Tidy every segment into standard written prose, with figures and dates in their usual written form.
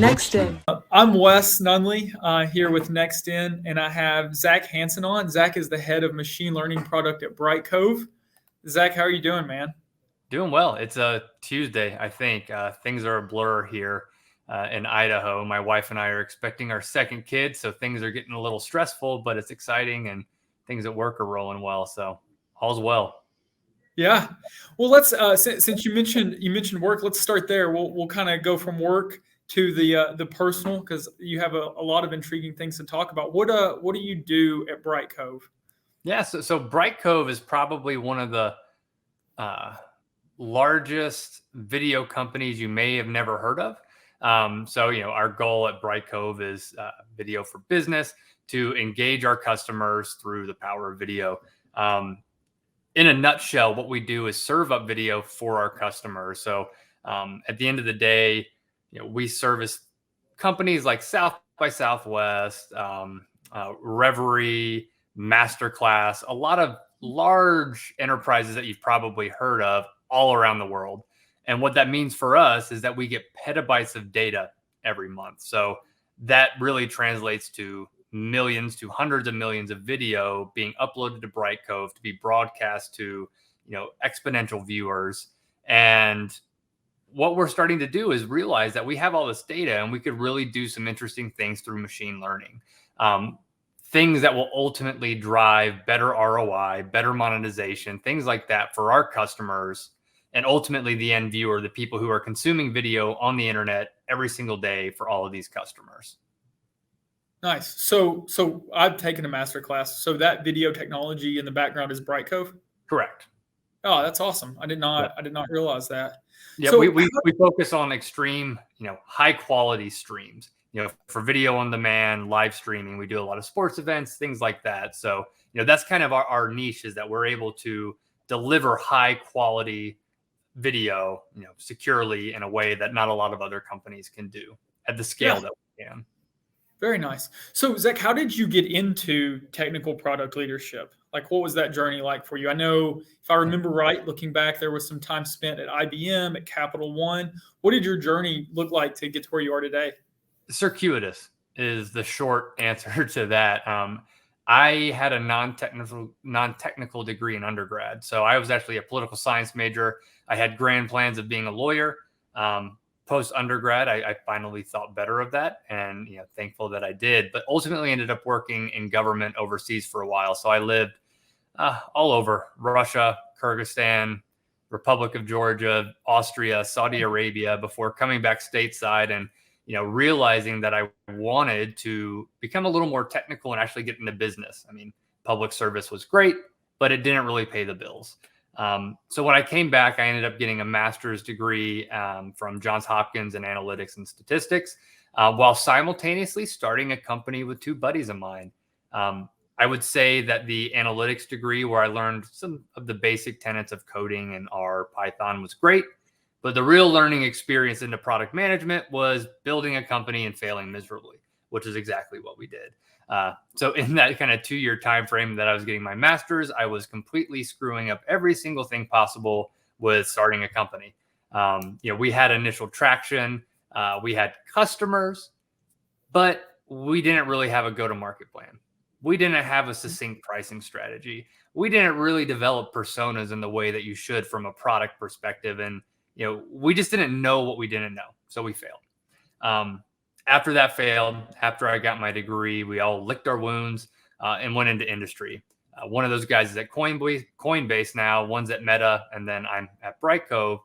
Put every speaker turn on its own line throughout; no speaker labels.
Next in.
I'm Wes Nunley here with Next In, and I have Zach Hanson on. Zach is the head of machine learning product at Brightcove. Zach, how are you doing, man?
Doing well. It's a Tuesday, I think. Things are a blur here in Idaho. My wife and I are expecting our second kid, so things are getting a little stressful, but it's exciting, and things at work are rolling well. So all's well.
Yeah. Well, let's since you mentioned work, let's start there. We'll kind of go from work to the personal, because you have a lot of intriguing things to talk about. What do you do at Brightcove?
Yeah. So Brightcove is probably one of the largest video companies you may have never heard of. Our goal at Brightcove is video for business, to engage our customers through the power of video. In a nutshell, what we do is serve up video for our customers. So at the end of the day, we service companies like South by Southwest, Reverie, Masterclass, a lot of large enterprises that you've probably heard of all around the world. And what that means for us is that we get petabytes of data every month. So that really translates to millions to hundreds of millions of video being uploaded to Brightcove to be broadcast to, exponential viewers. And what we're starting to do is realize that we have all this data and we could really do some interesting things through machine learning. Things that will ultimately drive better ROI, better monetization, things like that for our customers, and ultimately the end viewer, the people who are consuming video on the internet every single day for all of these customers.
Nice. So I've taken a master class. So that video technology in the background is Brightcove?
Correct.
Oh, that's awesome. I did not realize that.
Yeah,
so
we focus on extreme, high quality streams. For video on demand, live streaming, we do a lot of sports events, things like that. So, that's kind of our niche, is that we're able to deliver high quality video, securely in a way that not a lot of other companies can do at the scale that we can.
Very nice. So, Zach, how did you get into technical product leadership? Like, what was that journey like for you? I know, if I remember right, looking back, there was some time spent at IBM, at Capital One. What did your journey look like to get to where you are today?
Circuitous is the short answer to that. I had a non-technical degree in undergrad. So I was actually a political science major. I had grand plans of being a lawyer. Post undergrad, I finally thought better of that, and thankful that I did. But ultimately ended up working in government overseas for a while. So I lived all over Russia, Kyrgyzstan, Republic of Georgia, Austria, Saudi Arabia, before coming back stateside and realizing that I wanted to become a little more technical and actually get into business. I mean, public service was great, but it didn't really pay the bills. So when I came back, I ended up getting a master's degree from Johns Hopkins in analytics and statistics, while simultaneously starting a company with two buddies of mine. I would say that the analytics degree, where I learned some of the basic tenets of coding and R, Python, was great. But the real learning experience into product management was building a company and failing miserably, which is exactly what we did. So in that kind of 2-year time frame that I was getting my master's, I was completely screwing up every single thing possible with starting a company. We had initial traction, we had customers, but we didn't really have a go-to-market plan. We didn't have a succinct pricing strategy. We didn't really develop personas in the way that you should from a product perspective. And we just didn't know what we didn't know. So we failed. After that failed, after I got my degree, we all licked our wounds and went into industry. One of those guys is at Coinbase now, one's at Meta, and then I'm at Brightcove.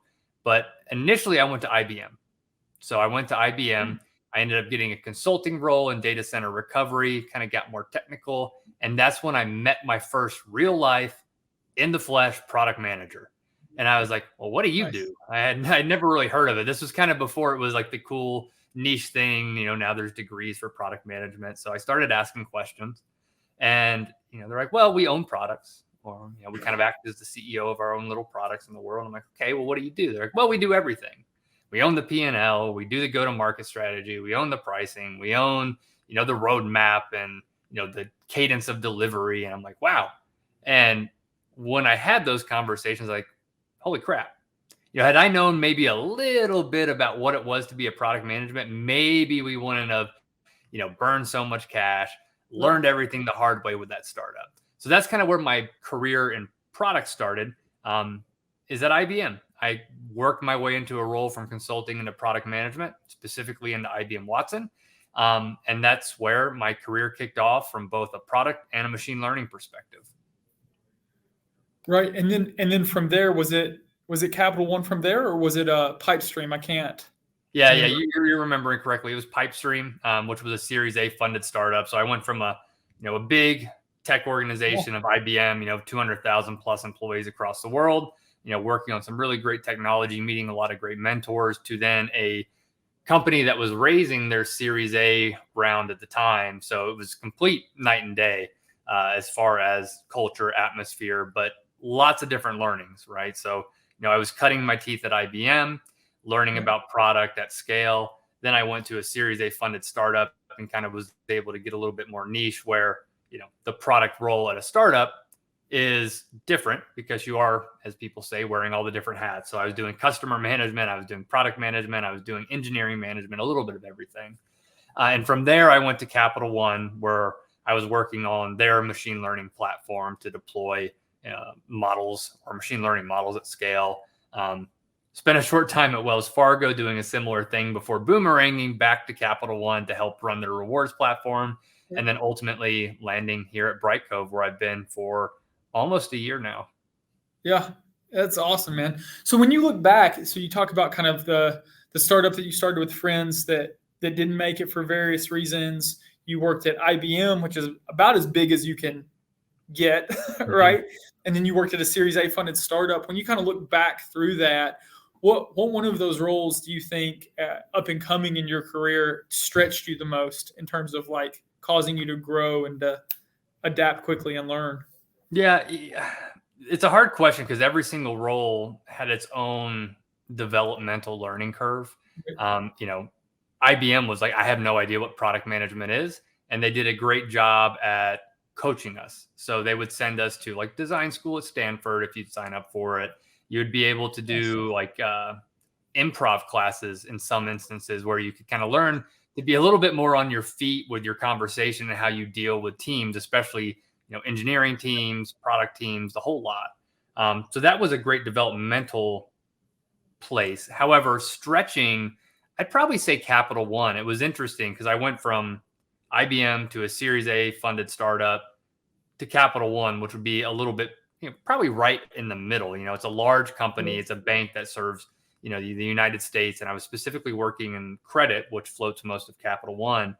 But initially I went to IBM. So I went to IBM. I ended up getting a consulting role in data center recovery, kind of got more technical. And that's when I met my first real life, in the flesh product manager. And I was like, well, what do you do? I'd never really heard of it. This was kind of before it was like the cool niche thing. Now there's degrees for product management. So I started asking questions, and, they're like, well, we own products, or, we kind of act as the CEO of our own little products in the world. I'm like, okay, well, what do you do? They're like, well, we do everything. We own the P&L, we do the go-to-market strategy, we own the pricing, we own, the roadmap and, the cadence of delivery. And I'm like, wow. And when I had those conversations, like, holy crap, had I known maybe a little bit about what it was to be a product management, maybe we wouldn't have, burned so much cash, learned everything the hard way with that startup. So that's kind of where my career in product started, is at IBM. I worked my way into a role from consulting into product management, specifically into IBM Watson. And that's where my career kicked off from both a product and a machine learning perspective.
Right. And then from there, was it Capital One from there, or was it a Pipestream? I can't
Yeah,
remember.
you're remembering correctly. It was Pipestream, which was a Series A funded startup. So I went from a big tech organization of IBM, 200,000 plus employees across the world, working on some really great technology, meeting a lot of great mentors, to then a company that was raising their Series A round at the time. So it was complete night and day as far as culture, atmosphere, but lots of different learnings, right? So, I was cutting my teeth at IBM, learning about product at scale. Then I went to a Series A funded startup and kind of was able to get a little bit more niche where, the product role at a startup is different because you are, as people say, wearing all the different hats. So I was doing customer management, I was doing product management, I was doing engineering management, a little bit of everything. And from there, I went to Capital One, where I was working on their machine learning platform to deploy models or machine learning models at scale. Spent a short time at Wells Fargo doing a similar thing before boomeranging back to Capital One to help run their rewards platform. And then ultimately landing here at Brightcove, where I've been for almost a year now.
Yeah, that's awesome, man. So when you look back, so you talk about kind of the startup that you started with friends that didn't make it for various reasons. You worked at IBM, which is about as big as you can get, right? And then you worked at a Series A funded startup. When you kind of look back through that, what one of those roles do you think up and coming in your career stretched you the most in terms of like causing you to grow and to adapt quickly and learn?
Yeah, it's a hard question because every single role had its own developmental learning curve. IBM was like, I have no idea what product management is. And they did a great job at coaching us. So they would send us to like design school at Stanford if you'd sign up for it. You would be able to do like improv classes in some instances where you could kind of learn to be a little bit more on your feet with your conversation and how you deal with teams, especially engineering teams, product teams, the whole lot. So that was a great developmental place. However, stretching, I'd probably say Capital One. It was interesting because I went from IBM to a Series A funded startup to Capital One, which would be a little bit, probably right in the middle. It's a large company. It's a bank that serves, the United States. And I was specifically working in credit, which floats most of Capital One.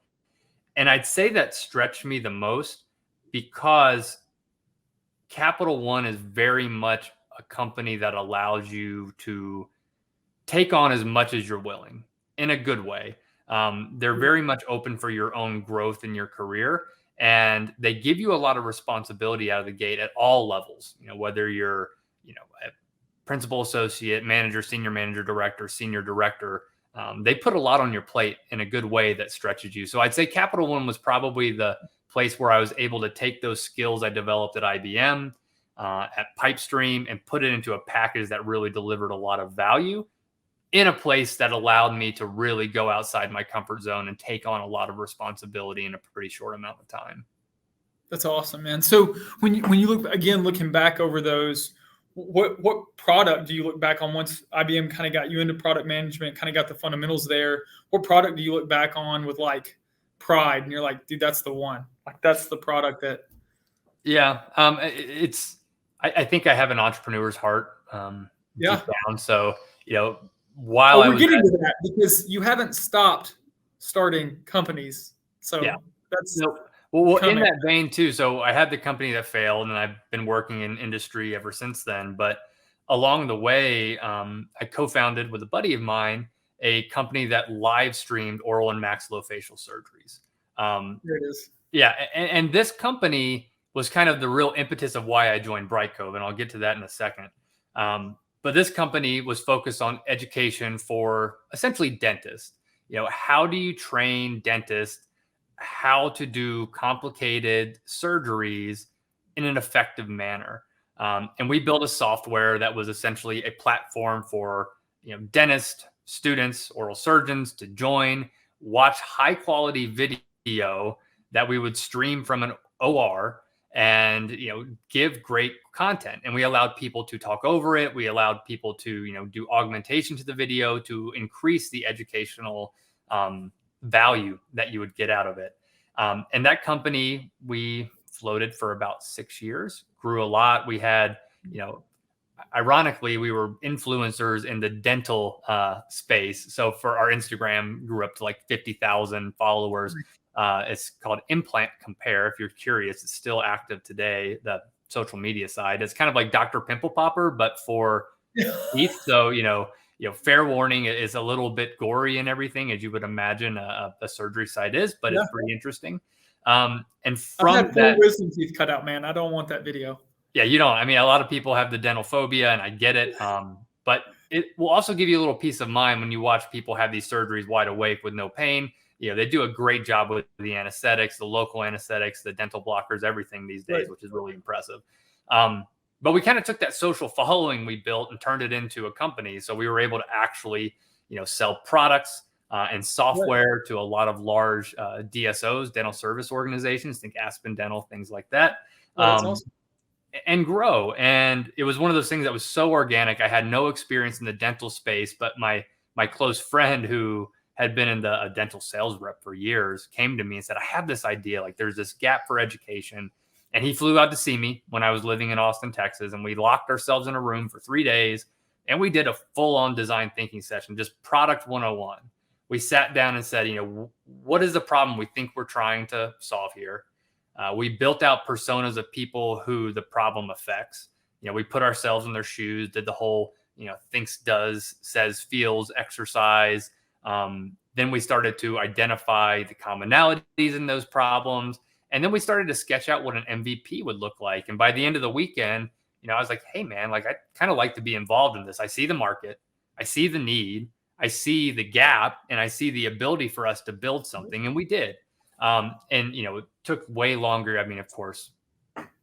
And I'd say that stretched me the most because Capital One is very much a company that allows you to take on as much as you're willing in a good way. They're very much open for your own growth in your career, and they give you a lot of responsibility out of the gate at all levels. Whether you're, a principal, associate, manager, senior manager, director, senior director, they put a lot on your plate in a good way that stretches you. So I'd say Capital One was probably the place where I was able to take those skills I developed at IBM, at Pipestream, and put it into a package that really delivered a lot of value in a place that allowed me to really go outside my comfort zone and take on a lot of responsibility in a pretty short amount of time.
That's awesome, man. So when you looking back over those, what product do you look back on once IBM kind of got you into product management, kind of got the fundamentals there? What product do you look back on with like pride, and you're like, dude, that's the one. Like that's the product that.
Yeah, I think I have an entrepreneur's heart.
Yeah.
Deep down. So while I
we're
was
getting to that because you haven't stopped starting companies. So
yeah,
that's
well, in that vein too. So I had the company that failed, and I've been working in industry ever since then. But along the way, I co-founded with a buddy of mine a company that live streamed oral and maxillofacial surgeries.
There it is.
Yeah, and this company was kind of the real impetus of why I joined Brightcove, and I'll get to that in a second. But this company was focused on education for essentially dentists. How do you train dentists how to do complicated surgeries in an effective manner? And we built a software that was essentially a platform for dentists, students, oral surgeons to join, watch high quality video that we would stream from an OR, and give great content. And we allowed people to talk over it. We allowed people to do augmentation to the video to increase the educational value that you would get out of it. And that company, we floated for about 6 years, grew a lot. We had, ironically, we were influencers in the dental space. So for our Instagram, grew up to like 50,000 followers. It's called Implant Compare. If you're curious, it's still active today, the social media side. It's kind of like Dr. Pimple Popper, but for teeth. So, fair warning, is a little bit gory and everything, as you would imagine a surgery site is, but it's pretty interesting. And from
I've had full wisdom teeth cut out, man. I don't want that video.
Yeah, you don't. I mean, a lot of people have the dental phobia, and I get it. But it will also give you a little peace of mind when you watch people have these surgeries wide awake with no pain. They do a great job with the anesthetics, the local anesthetics, the dental blockers, everything these days, which is really impressive. But we kind of took that social following we built and turned it into a company. So we were able to actually, sell products and software to a lot of large DSOs, dental service organizations, think Aspen Dental, things like that.
That's awesome.
And grow. And it was one of those things that was so organic. I had no experience in the dental space, but my close friend who had been in a dental sales rep for years came to me and said, I have this idea, like there's this gap for education. And he flew out to see me when I was living in Austin, Texas. And we locked ourselves in a room for 3 days. And we did a full-on design thinking session, just product 101. We sat down and said, what is the problem we think we're trying to solve here? We built out personas of people who the problem affects. We put ourselves in their shoes, did the whole, thinks, does, says, feels exercise. Then we started to identify the commonalities in those problems. And then we started to sketch out what an MVP would look like. And by the end of the weekend, I was like, hey, man, like I kind of like to be involved in this. I see the market. I see the need. I see the gap, and I see the ability for us to build something. And we did. And, it took way longer. I mean, of course,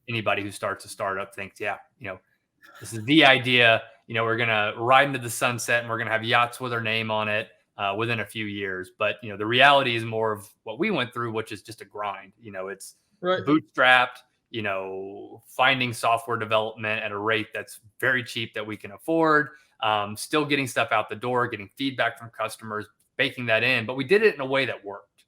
anybody who starts a startup thinks, this is the idea, we're going to ride into the sunset and we're going to have yachts with our name on it within a few years. But, the reality is more of what we went through, which is just a grind. It's bootstrapped, finding software development at a rate that's very cheap that we can afford, still getting stuff out the door, getting feedback from customers, baking that in. But we did it in a way that worked.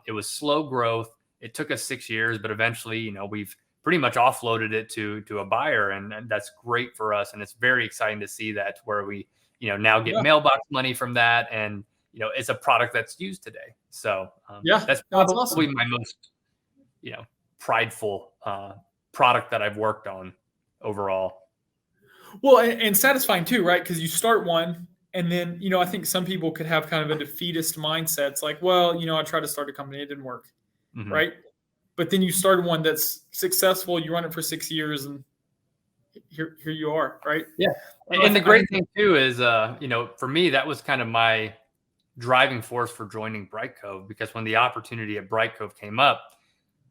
It was slow growth. It took us 6 years, but eventually, we've pretty much offloaded it to a buyer, and that's great for us. And it's very exciting to see that, where we, now get mailbox money from that, and it's a product that's used today. So that's probably awesome. My most prideful product that I've worked on overall.
Well, and satisfying too, right? Because you start one. And then, I think some people could have kind of a defeatist mindset. It's like, well, I tried to start a company, it didn't work, right? But then you started one that's successful, you run it for 6 years, and here you are, right?
Yeah. And the great thing too is, for me, that was kind of my driving force for joining Brightcove, because when the opportunity at Brightcove came up,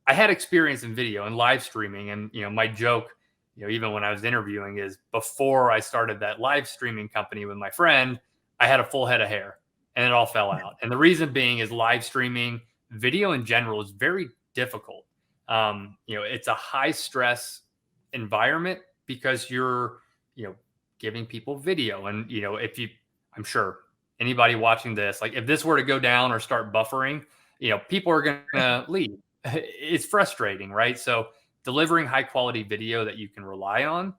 I had experience in video and live streaming. And, my joke, even when I was interviewing, is before I started that live streaming company with my friend, I had a full head of hair and it all fell out. And the reason being is live streaming, video in general, is very difficult. It's a high stress environment because you're, giving people video. And, I'm sure anybody watching this, like if this were to go down or start buffering, people are going to leave. It's frustrating, right? So delivering high quality video that you can rely on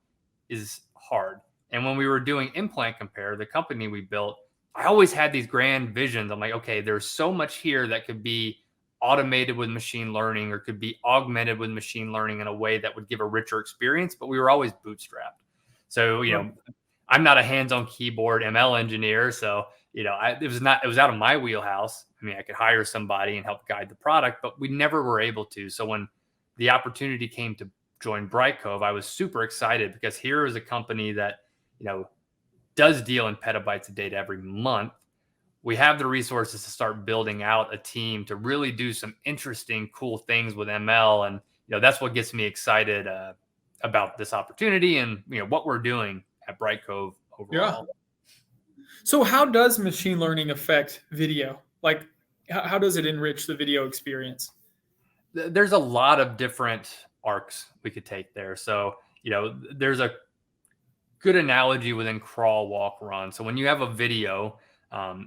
is hard. And when we were doing Implant Compare, the company we built, I always had these grand visions. I'm like, okay, there's so much here that could be automated with machine learning, or could be augmented with machine learning in a way that would give a richer experience. But we were always bootstrapped. So, I'm not a hands-on keyboard ML engineer. So, it was out of my wheelhouse. I mean, I could hire somebody and help guide the product, but we never were able to. So when the opportunity came to join Brightcove, I was super excited, because here is a company that, does deal in petabytes of data every month. We have the resources to start building out a team to really do some interesting, cool things with ML. And, that's what gets me excited about this opportunity and what we're doing at Brightcove
Yeah.
overall.
So how does machine learning affect video? Like, how does it enrich the video experience?
There's a lot of different arcs we could take there. So, there's a good analogy within crawl, walk, run. So when you have a video,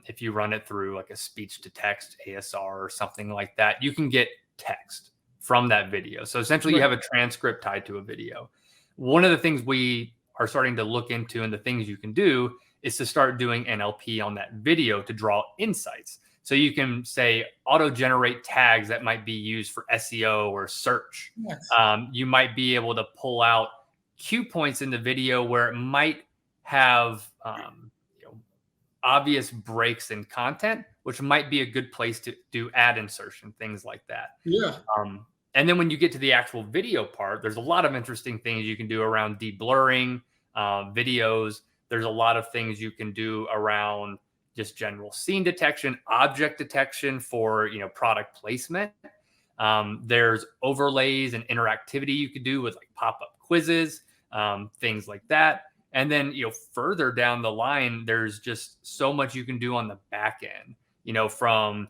if you run it through like a speech to text ASR or something like that, you can get text from that video. So essentially you
Right.
have a transcript tied to a video. One of the things we are starting to look into and the things you can do is to start doing NLP on that video to draw insights. So you can say auto generate tags that might be used for SEO or search.
Yes.
You might be able to pull out cue points in the video where it might have obvious breaks in content, which might be a good place to do ad insertion, things like that.
Yeah.
And then when you get to the actual video part, there's a lot of interesting things you can do around deblurring videos. There's a lot of things you can do around just general scene detection, object detection for product placement. There's overlays and interactivity you could do with like pop-up quizzes, things like that. And then, further down the line, there's just so much you can do on the back end, from,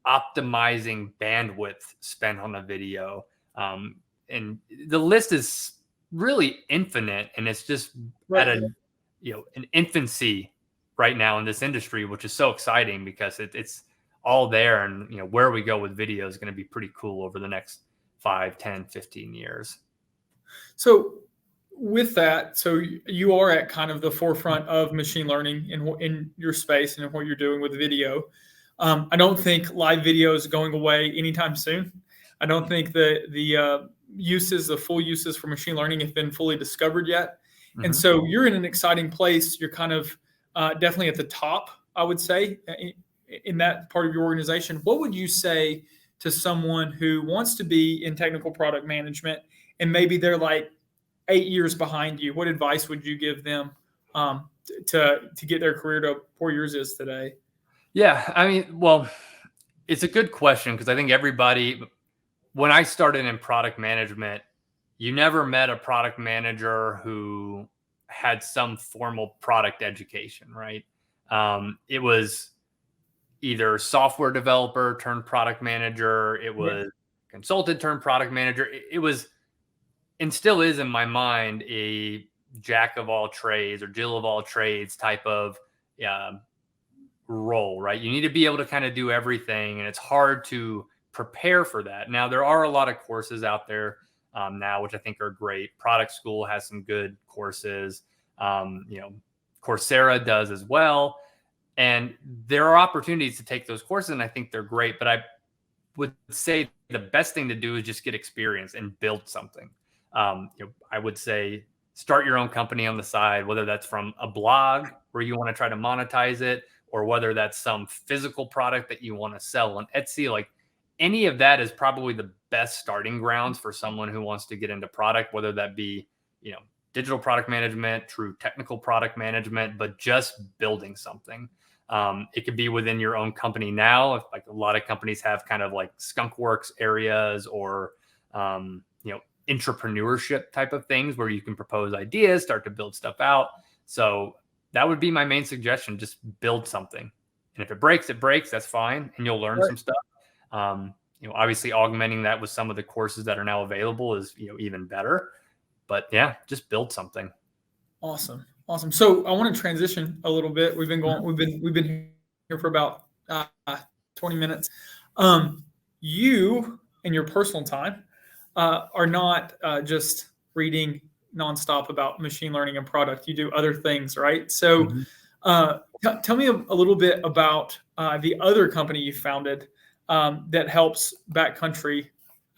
optimizing bandwidth spent on the video. And the list is really infinite, and it's just
Right.
at an infancy right now in this industry, which is so exciting because it's all there. And, where we go with video is going to be pretty cool over the next 5, 10, 15 years.
So with that, so you are at kind of the forefront of machine learning in your space and in what you're doing with video. I don't think live video is going away anytime soon. I don't think the full uses for machine learning have been fully discovered yet. Mm-hmm. And so you're in an exciting place. You're kind of definitely at the top, I would say, in that part of your organization. What would you say to someone who wants to be in technical product management and maybe they're like 8 years behind you? What advice would you give them to get their career to where yours is today?
Yeah, I mean, well, it's a good question because I think everybody, when I started in product management, you never met a product manager who had some formal product education, right? It was either software developer turned product manager. It was consultant turned product manager. It was, and still is in my mind, a jack of all trades or Jill of all trades type of role, right? You need to be able to kind of do everything, and it's hard to prepare for that. Now, there are a lot of courses out there now, which I think are great. Product School has some good courses. Coursera does as well. And there are opportunities to take those courses, and I think they're great. But I would say the best thing to do is just get experience and build something. I would say start your own company on the side, whether that's from a blog where you want to try to monetize it, or whether that's some physical product that you want to sell on Etsy. Like, any of that is probably the best starting grounds for someone who wants to get into product, whether that be, digital product management, true technical product management, but just building something. It could be within your own company now. If, like, a lot of companies have kind of like skunkworks areas or, entrepreneurship type of things where you can propose ideas, start to build stuff out. So that would be my main suggestion. Just build something. And if it breaks, it breaks. That's fine. And you'll learn some stuff. Obviously augmenting that with some of the courses that are now available is, even better. But yeah, just build something.
Awesome. So I want to transition a little bit. We've been here for about 20 minutes. You and your personal time are not just reading nonstop about machine learning and product. You do other things, right? So tell me a little bit about the other company you founded that helps backcountry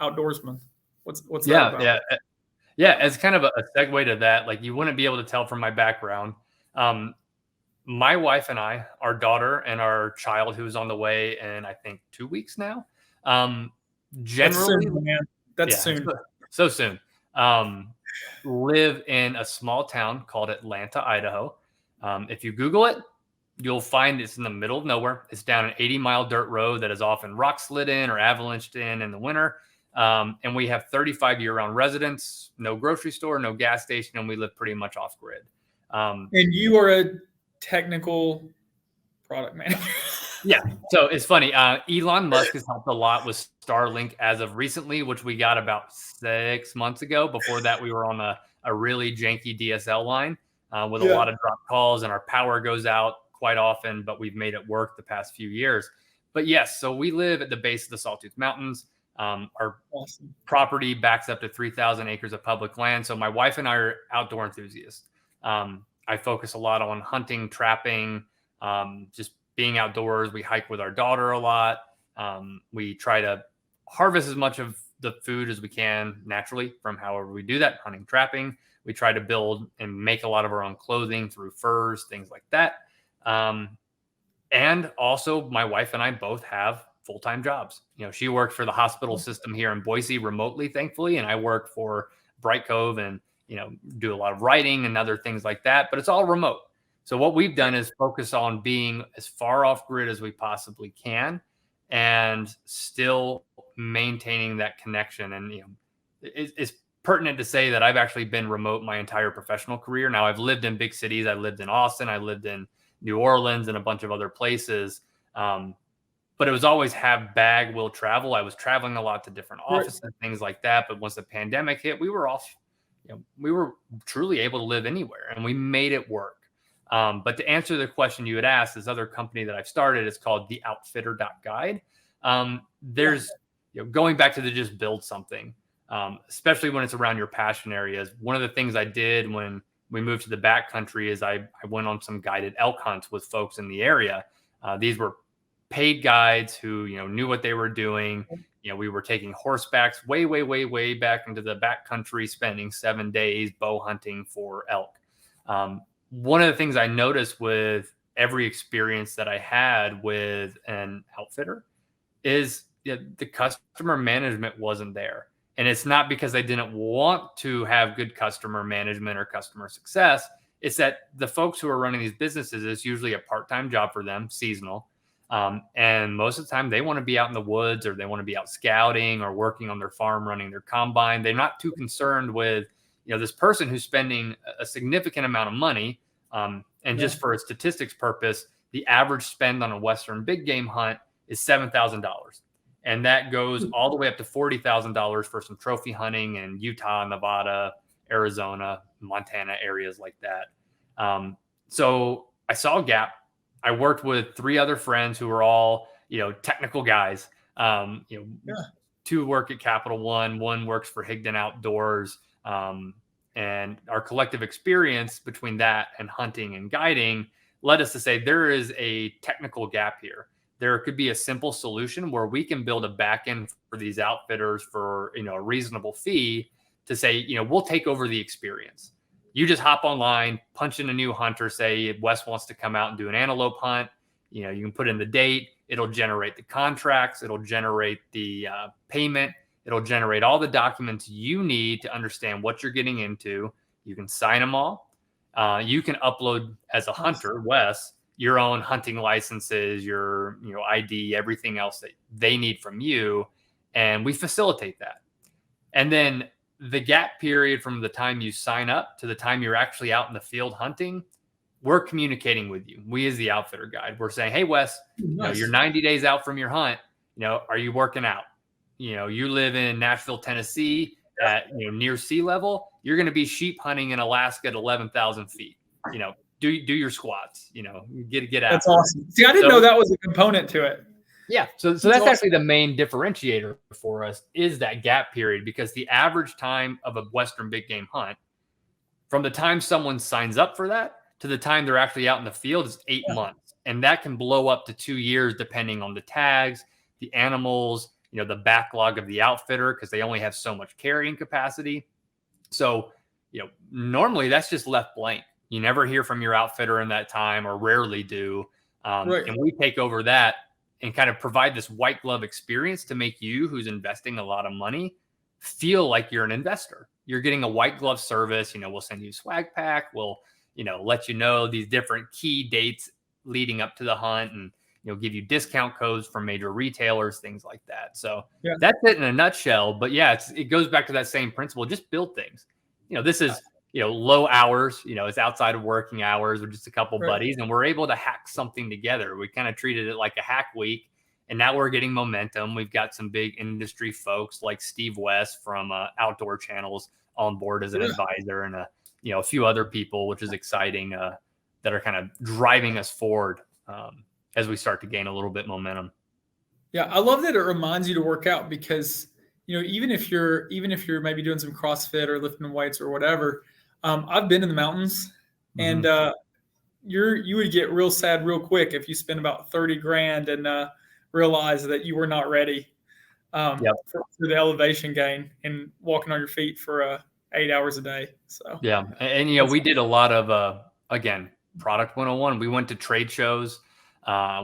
outdoorsmen. What's that about?
Yeah. As kind of a segue to that, like, you wouldn't be able to tell from my background. My wife and I, our daughter and our child, who's on the way in, I think, 2 weeks now. Generally,
that's soon.
So soon. Live in a small town called Atlanta, Idaho. If you Google it, you'll find it's in the middle of nowhere. It's down an 80-mile dirt road that is often rock slid in or avalanched in the winter. And we have 35 year-round residents, no grocery store, no gas station, and we live pretty much off grid.
And you are a technical product manager.
Yeah. So it's funny. Elon Musk has helped a lot with Starlink as of recently, which we got about 6 months ago. Before that, we were on a really janky DSL line with a lot of dropped calls, and our power goes out quite often, but we've made it work the past few years. But yes, so we live at the base of the Sawtooth Mountains. Our property backs up to 3,000 acres of public land. So my wife and I are outdoor enthusiasts. I focus a lot on hunting, trapping, just being outdoors. We hike with our daughter a lot. We try to harvest as much of the food as we can naturally from however we do that, hunting, trapping. We try to build and make a lot of our own clothing through furs, things like that. And also my wife and I both have full-time jobs. She works for the hospital system here in Boise remotely, thankfully, and I work for Brightcove and, do a lot of writing and other things like that, but it's all remote. So what we've done is focus on being as far off grid as we possibly can and still maintaining that connection. And, it's pertinent to say that I've actually been remote my entire professional career. Now I've lived in big cities. I lived in Austin. I lived in New Orleans and a bunch of other places. But it was always have bag, will travel. I was traveling a lot to different offices, things like that. But once the pandemic hit, we were off. We were truly able to live anywhere, and we made it work. But to answer the question you had asked, this other company that I've started is called the Outfitter.guide. There's going back to the just build something, especially when it's around your passion areas. One of the things I did when we moved to the backcountry is I went on some guided elk hunts with folks in the area. These were paid guides who knew what they were doing. We were taking horsebacks way back into the backcountry, spending 7 days bow hunting for elk. One of the things I noticed with every experience that I had with an outfitter is the customer management wasn't there. And it's not because they didn't want to have good customer management or customer success. It's that the folks who are running these businesses, it's usually a part-time job for them, seasonal. And most of the time they want to be out in the woods, or they want to be out scouting or working on their farm, running their combine. They're not too concerned with, this person who's spending a significant amount of money. And just for a statistics purpose, the average spend on a Western big game hunt is $7,000. And that goes all the way up to $40,000 for some trophy hunting in Utah, Nevada, Arizona, Montana, areas like that. So I saw a gap. I worked with 3 other friends who were all, technical guys. 2 work at Capital One, 1 works for Higdon Outdoors. And our collective experience between that and hunting and guiding led us to say there is a technical gap here. There could be a simple solution where we can build a backend for these outfitters for, a reasonable fee to say, we'll take over the experience. You just hop online, punch in a new hunter, say Wes wants to come out and do an antelope hunt. You can put in the date. It'll generate the contracts. It'll generate the payment. It'll generate all the documents you need to understand what you're getting into. You can sign them all. You can upload as a hunter, Wes, your own hunting licenses, your ID, everything else that they need from you. And we facilitate that. And then the gap period from the time you sign up to the time you're actually out in the field hunting, we're communicating with you. We as the outfitter guide, we're saying, hey, Wes, you're 90 days out from your hunt. Are you working out? You live in Nashville, Tennessee at near sea level. You're going to be sheep hunting in Alaska at 11,000 feet. Do your squats. Get out.
That's awesome. See, I didn't know that was a component to it.
Yeah. So that's actually the main differentiator for us is that gap period, because the average time of a Western big game hunt from the time someone signs up for that to the time they're actually out in the field is 8 months. And that can blow up to 2 years, depending on the tags, the animals, the backlog of the outfitter, because they only have so much carrying capacity. So, normally that's just left blank. You never hear from your outfitter in that time, or rarely do. And we take over that and kind of provide this white glove experience to make you, who's investing a lot of money, feel like you're an investor. You're getting a white glove service. We'll send you a swag pack. We'll, let you know these different key dates leading up to the hunt. And, give you discount codes from major retailers, things like that. So
Yeah.
that's it in a nutshell. But yeah, it goes back to that same principle. Just build things. This is, low hours, it's outside of working hours with just a couple buddies, and we're able to hack something together. We kind of treated it like a hack week, and now we're getting momentum. We've got some big industry folks like Steve West from Outdoor Channels on board as an advisor, and a few other people, which is exciting, that are kind of driving us forward as we start to gain a little bit momentum.
Yeah, I love that it reminds you to work out, because even if you're maybe doing some CrossFit or lifting weights or whatever, I've been in the mountains, and you would get real sad real quick if you spend about 30 grand and realize that you were not ready for the elevation gain and walking on your feet for 8 hours a day. So
yeah, and we did a lot of again, product 101. We went to trade shows.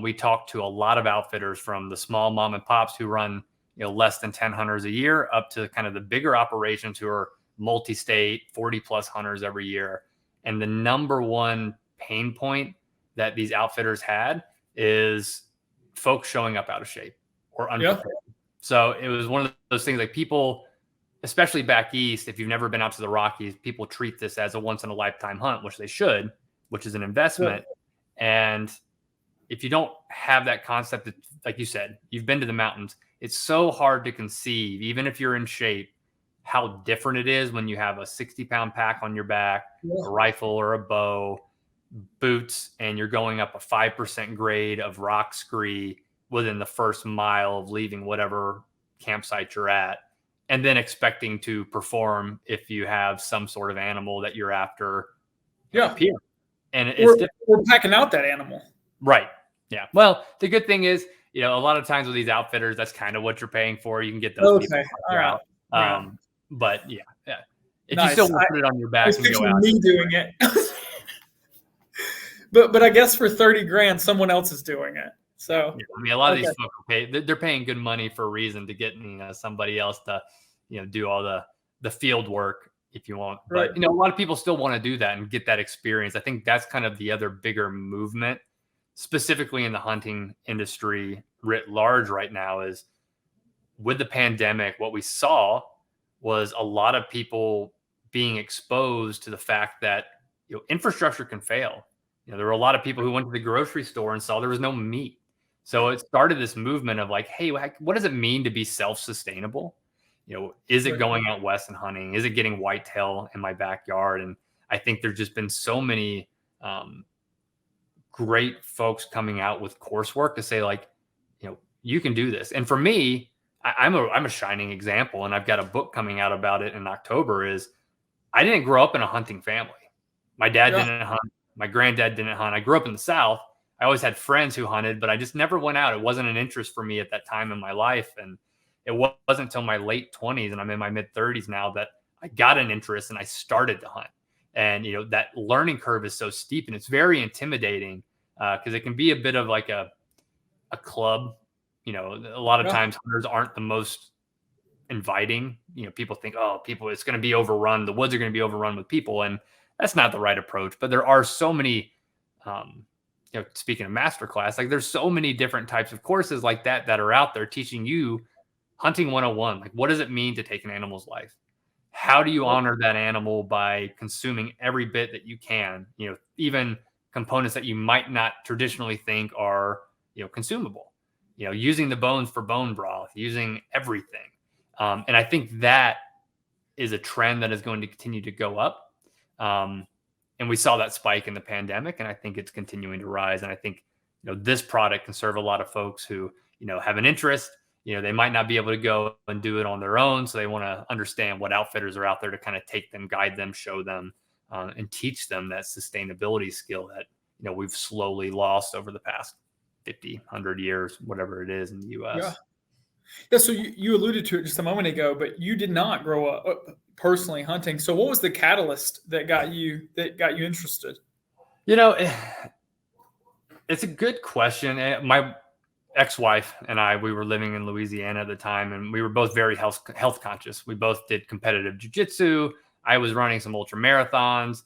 We talked to a lot of outfitters, from the small mom and pops who run less than 10 hunters a year, up to kind of the bigger operations who are multi-state 40 plus hunters every year. And the number one pain point that these outfitters had is folks showing up out of shape or unprepared. So it was one of those things, like, people, especially back east, if you've never been out to the Rockies, people treat this as a once in a lifetime hunt, which they should, which is an investment. And if you don't have that concept, like you said, you've been to the mountains, it's so hard to conceive, even if you're in shape, how different it is when you have a 60-pound pack on your back, a rifle or a bow, boots, and you're going up a 5% grade of rock scree within the first mile of leaving whatever campsite you're at, and then expecting to perform if you have some sort of animal that you're after. Here. And
we're packing out that animal.
Right. Yeah. Well, the good thing is, a lot of times with these outfitters, that's kind of what you're paying for. You can get those people out. But yeah. If you still want to put it on your back and go out.
Me doing it. But I guess for 30 grand, someone else is doing it. So
a lot of these folks they're paying good money for a reason to get somebody else to do all the field work, if you want. But a lot of people still want to do that and get that experience. I think that's kind of the other bigger movement, specifically in the hunting industry writ large right now, is with the pandemic, what we saw was a lot of people being exposed to the fact that infrastructure can fail. There were a lot of people who went to the grocery store and saw there was no meat. So it started this movement of like, hey, what does it mean to be self-sustainable? Is it going out west and hunting? Is it getting whitetail in my backyard? And I think there's just been so many great folks coming out with coursework to say, like, you can do this. And for me, I'm a shining example, and I've got a book coming out about it in October. Is I didn't grow up in a hunting family. My dad didn't hunt. My granddad didn't hunt. I grew up in the South. I always had friends who hunted, but I just never went out. It wasn't an interest for me at that time in my life. And it wasn't until my late 20s, and I'm in my mid 30s now, that I got an interest and I started to hunt. And, that learning curve is so steep, and it's very intimidating because it can be a bit of like a club. A lot of times hunters aren't the most inviting. People think, it's going to be overrun. The woods are going to be overrun with people. And that's not the right approach. But there are so many, speaking of masterclass, like, there's so many different types of courses like that are out there teaching you hunting 101. Like, what does it mean to take an animal's life? How do you honor that animal by consuming every bit that you can, even components that you might not traditionally think are, consumable, using the bones for bone broth, using everything. And I think that is a trend that is going to continue to go up. And we saw that spike in the pandemic, and I think it's continuing to rise. And I think, this product can serve a lot of folks who, have an interest. They might not be able to go and do it on their own. So they want to understand what outfitters are out there to kind of take them, guide them, show them, and teach them that sustainability skill that, we've slowly lost over the past 50, 100 years, whatever it is in the U.S.
Yeah. So you alluded to it just a moment ago, but you did not grow up personally hunting. So what was the catalyst that got you interested?
It's a good question. My ex-wife and we were living in Louisiana at the time, and we were both very health conscious. We both did competitive jiu-jitsu. I was running some ultra marathons.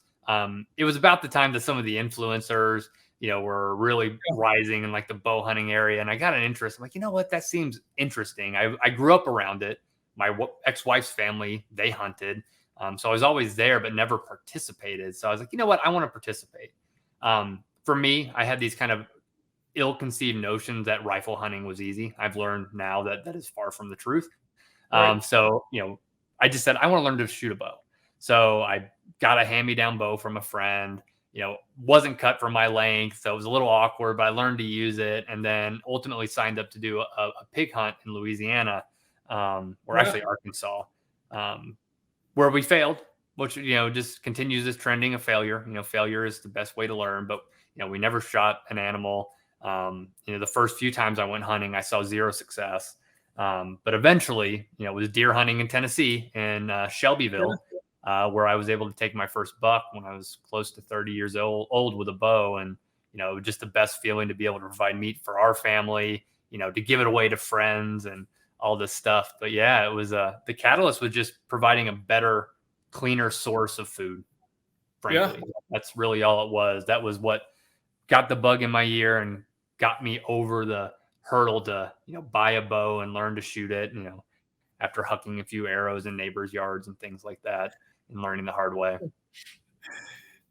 It was about the time that some of the influencers, were really rising in like the bow hunting area. And I got an interest. I'm like, you know what? That seems interesting. I grew up around it. My ex-wife's family, they hunted. So I was always there, but never participated. So I was like, you know what? I want to participate. For me, I had these kind of ill-conceived notions that rifle hunting was easy. I've learned now that that is far from the truth.
Right.
So, I just said, I want to learn to shoot a bow. So I got a hand-me-down bow from a friend, wasn't cut for my length. So it was a little awkward, but I learned to use it. And then ultimately signed up to do a pig hunt in Louisiana, or actually Arkansas, where we failed, which, just continues this trending of failure. Failure is the best way to learn, but, we never shot an animal. The first few times I went hunting, I saw zero success. But eventually, it was deer hunting in Tennessee in Shelbyville, where I was able to take my first buck when I was close to 30 years old with a bow. And, just the best feeling to be able to provide meat for our family, to give it away to friends and all this stuff. But yeah, it was the catalyst was just providing a better, cleaner source of food. Frankly, that's really all it was. That was what got the bug in my ear and got me over the hurdle to, buy a bow and learn to shoot it, after hucking a few arrows in neighbors' yards and things like that and learning the hard way.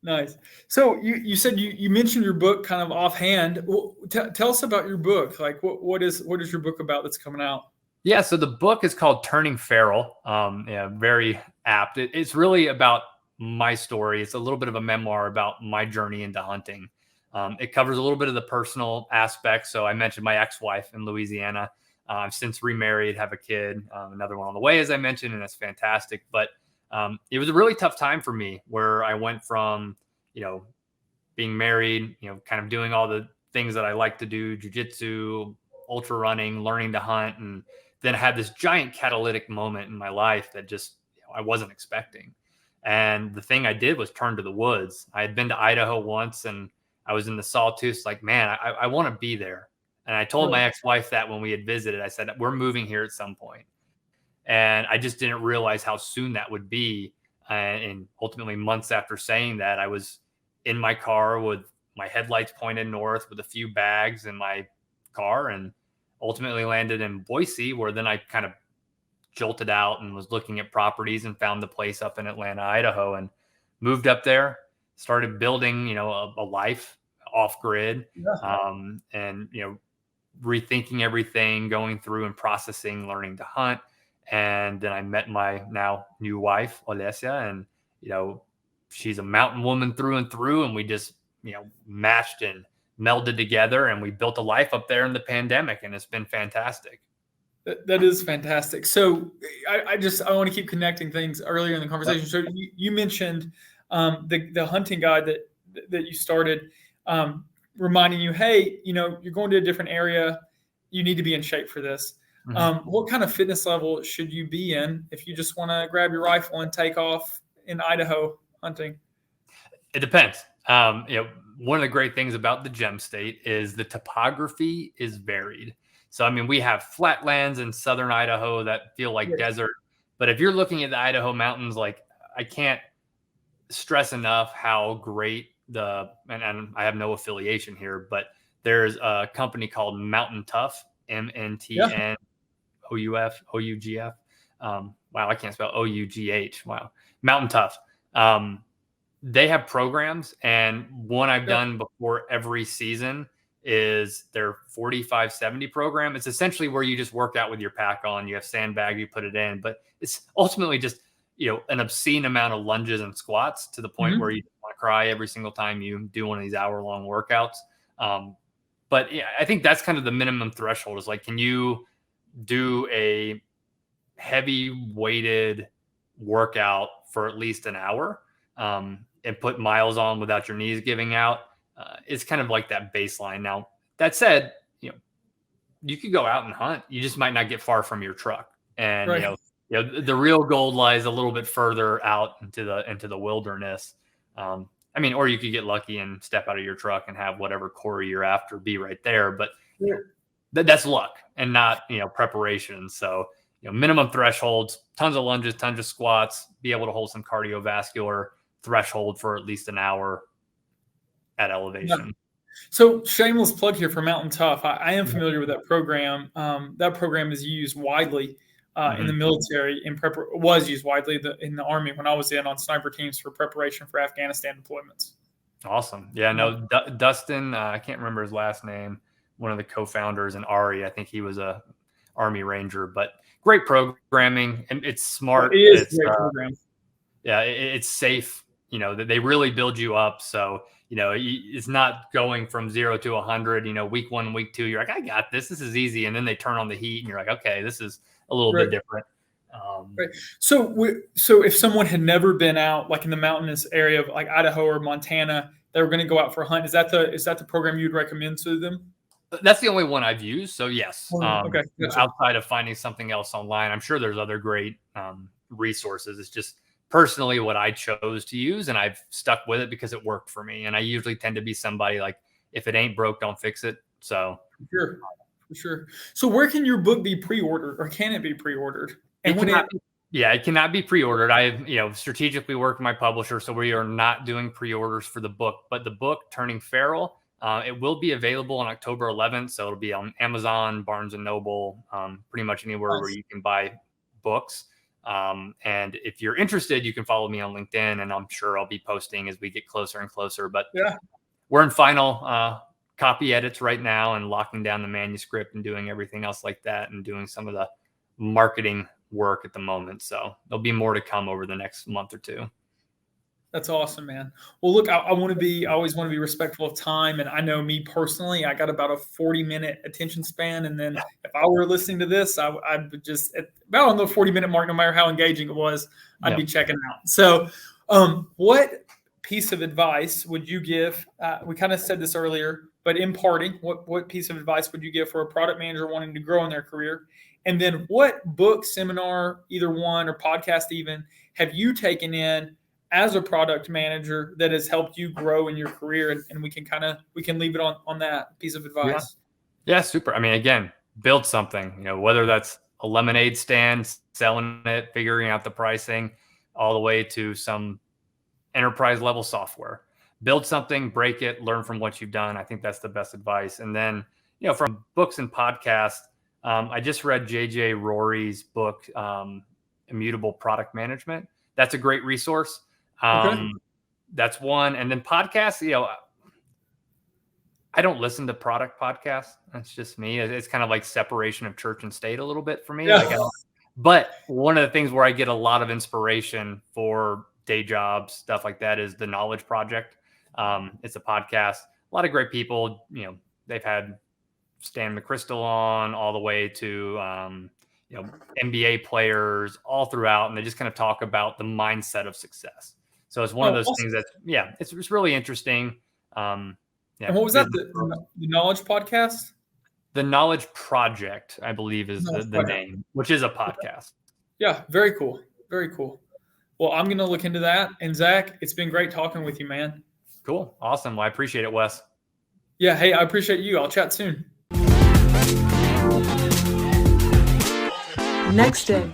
Nice. So you said you mentioned your book kind of offhand. Well, tell us about your book. Like what is your book about that's coming out?
Yeah. So the book is called Turning Feral. Very apt. It's really about my story. It's a little bit of a memoir about my journey into hunting. It covers a little bit of the personal aspects. So I mentioned my ex-wife in Louisiana. I've since remarried, have a kid, another one on the way, as I mentioned, and that's fantastic. But it was a really tough time for me where I went from, being married, kind of doing all the things that I like to do, jujitsu, ultra running, learning to hunt, and then I had this giant catalytic moment in my life that just I wasn't expecting. And the thing I did was turn to the woods. I had been to Idaho once and I was in the sawtooth, like, man, I want to be there. And I told my ex-wife that when we had visited, I said, we're moving here at some point. And I just didn't realize how soon that would be. And ultimately, months after saying that, I was in my car with my headlights pointed north with a few bags in my car and ultimately landed in Boise, where then I kind of jolted out and was looking at properties and found the place up in Atlanta, Idaho, and moved up there, started building, a life off grid, and, rethinking everything, going through and processing, learning to hunt. And then I met my now new wife, Alessia, and, she's a mountain woman through and through. And we just, matched and melded together and we built a life up there in the pandemic, and it's been fantastic.
That is fantastic. So I want to keep connecting things earlier in the conversation. So you mentioned the hunting guide that you started, reminding you, hey, you're going to a different area. You need to be in shape for this. Mm-hmm. What kind of fitness level should you be in if you just want to grab your rifle and take off in Idaho hunting?
It depends. One of the great things about the gem state is the topography is varied. So, we have flatlands in southern Idaho that feel like desert. But if you're looking at the Idaho mountains, like I can't stress enough how great and I have no affiliation here, but there's a company called Mountain Tough, MNTNOUF, OUGF. Wow, I can't spell OUGH. Wow. Mountain Tough. They have programs, and one I've done before every season is their 45-70 program. It's essentially where you just work out with your pack on, you have sandbag, you put it in, but it's ultimately just, an obscene amount of lunges and squats to the point where you want to cry every single time you do one of these hour-long workouts. But yeah, I think that's kind of the minimum threshold is like, can you do a heavy weighted workout for at least an hour, and put miles on without your knees giving out? It's kind of like that baseline. Now, that said, you could go out and hunt. You just might not get far from your truck. And, the real gold lies a little bit further out into the wilderness. Or you could get lucky and step out of your truck and have whatever quarry you're after be right there. But that's luck and not, preparation. So, minimum thresholds, tons of lunges, tons of squats, be able to hold some cardiovascular threshold for at least an hour at elevation.
So shameless plug here for Mountain Tough. I am familiar with that program. That program is used widely in the military. Was used widely in the Army when I was in on sniper teams for preparation for Afghanistan deployments.
Awesome. Yeah, no, Dustin, I can't remember his last name, one of the co-founders, and Ari, I think he was a Army Ranger, but great programming, and it's smart.
It is
It's
a great program.
Yeah, it's safe. You know, that they really build you up. So, you know, it's not going from 0 to 100, you know, week 1, week 2, you're like, I got this. This is easy. And then they turn on the heat and you're like, okay, this is a little bit different.
Right. So if someone had never been out, like in the mountainous area of like Idaho or Montana, they were going to go out for a hunt. Is that the program you'd recommend to them?
That's the only one I've used. So yes.
Okay. Gotcha.
Outside of finding something else online, I'm sure there's other great resources. It's just personally what I chose to use, and I've stuck with it because it worked for me. And I usually tend to be somebody like, if it ain't broke, don't fix it. So
for sure. So where can your book be pre-ordered, or can it be pre-ordered? And
it cannot be pre-ordered. I've strategically worked with my publisher, so we are not doing pre-orders for the book. But the book, Turning Feral, it will be available on October 11th. So it'll be on Amazon, Barnes and Noble, pretty much anywhere where you can buy books. And if you're interested, you can follow me on LinkedIn, and I'm sure I'll be posting as we get closer and closer. But we're in final copy edits right now and locking down the manuscript and doing everything else like that and doing some of the marketing work at the moment. So there'll be more to come over the next month or two.
That's awesome, man. Well, look, I always want to be respectful of time. And I know me personally, I got about a 40-minute attention span. And then if I were listening to this, I would just, about on the 40-minute mark, no matter how engaging it was, I'd be checking out. So what piece of advice would you give? We kind of said this earlier, but in parting, what piece of advice would you give for a product manager wanting to grow in their career? And then what book, seminar, either one or podcast even, have you taken in as a product manager that has helped you grow in your career? And we can leave it on that piece of advice.
Yeah, super. I mean, again, build something, whether that's a lemonade stand, selling it, figuring out the pricing, all the way to some enterprise level software. Build something, break it, learn from what you've done. I think that's the best advice. And then, from books and podcasts, I just read JJ Rory's book, Immutable Product Management. That's a great resource. That's one. And then podcasts, I don't listen to product podcasts. That's just me. It's kind of like separation of church and state a little bit for me.
Yeah.
But one of the things where I get a lot of inspiration for day jobs, stuff like that, is The Knowledge Project. It's a podcast. A lot of great people. They've had Stan McChrystal on, all the way to NBA players all throughout, and they just kind of talk about the mindset of success. So it's one of those things that, it's really interesting.
And what was that? The Knowledge Podcast?
The Knowledge Project, I believe, is the name, which is a podcast.
Yeah, very cool. Very cool. Well, I'm going to look into that. And Zach, it's been great talking with you, man.
Cool. Awesome. Well, I appreciate it, Wes.
Yeah. Hey, I appreciate you. I'll chat soon.
Next day.